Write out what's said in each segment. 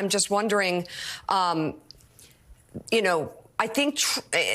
I'm just wondering, I think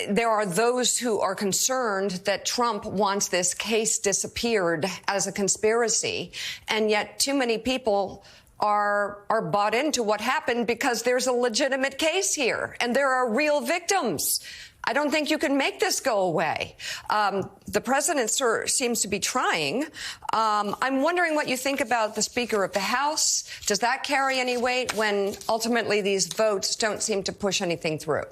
there are those who are concerned that Trump wants this case disappeared as a conspiracy, and yet too many people are bought into what happened because there's a legitimate case here and there are real victims. I don't think you can make this go away. The president seems to be trying. I'm wondering what you think about the Speaker of the House. Does that carry any weight when ultimately these votes don't seem to push anything through?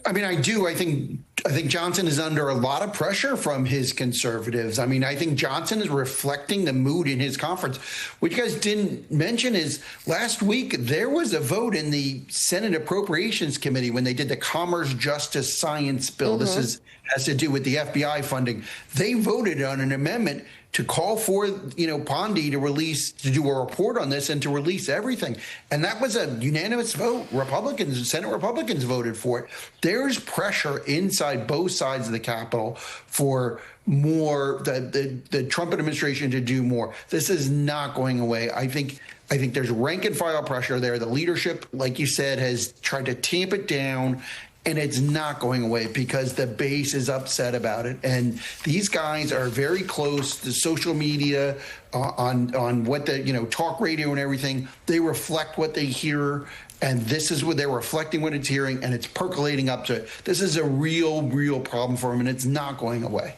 I mean, I do. I think Johnson is under a lot of pressure from his conservatives. I mean, I think Johnson is reflecting the mood in his conference. What you guys didn't mention is last week there was a vote in the Senate Appropriations Committee when they did the Commerce, Justice, Science bill. Mm-hmm. This has to do with the FBI funding. They voted on an amendment to call for, Pondy to do a report on this and to release everything. And that was a unanimous vote. Senate Republicans voted for it. There's pressure inside both sides of the Capitol for more, the Trump administration to do more. This is not going away. I think there's rank and file pressure there. The leadership, like you said, has tried to tamp it down. And it's not going away because the base is upset about it. And these guys are very close to social media, on what talk radio and everything. They reflect what they hear. And this is what they're reflecting what it's hearing. And it's percolating up to it. This is a real problem for them. And it's not going away.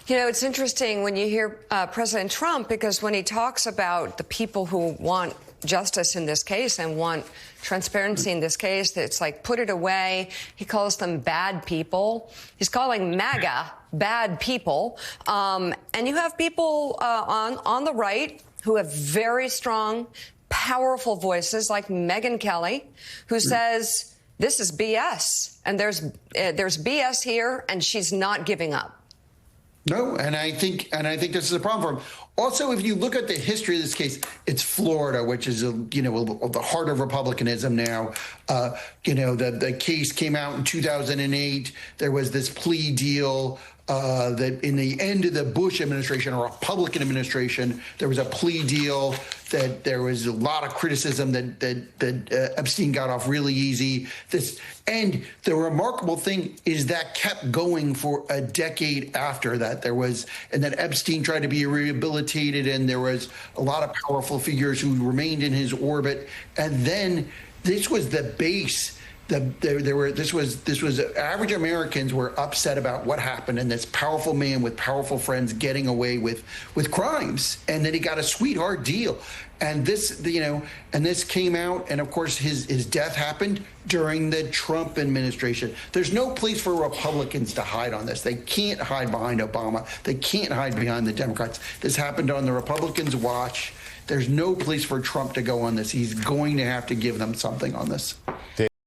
It's interesting when you hear President Trump, because when he talks about the people who want justice in this case and want transparency in this case, it's like, put it away. He calls them bad people. He's calling MAGA bad people. And you have people on the right who have very strong, powerful voices like Megyn Kelly, who says this is BS. And there's BS here, and she's not giving up. No, and I think this is a problem for him. Also, if you look at the history of this case, it's Florida, which is the heart of Republicanism now. The case came out in 2008. There was this plea deal that in the end of the Bush administration, or Republican administration, there was a plea deal that there was a lot of criticism that Epstein got off really easy. And the remarkable thing is that kept going for a decade after that. And then Epstein tried to be rehabilitated, and there was a lot of powerful figures who remained in his orbit. And then this was the base. This was average Americans were upset about what happened, and this powerful man with powerful friends getting away with crimes, and then he got a sweetheart deal, and this came out, and of course his death happened during the Trump administration. There's no place for Republicans to hide on this. They can't hide behind Obama. They can't hide behind the Democrats. This happened on the Republicans' watch. There's no place for Trump to go on this. He's going to have to give them something on this.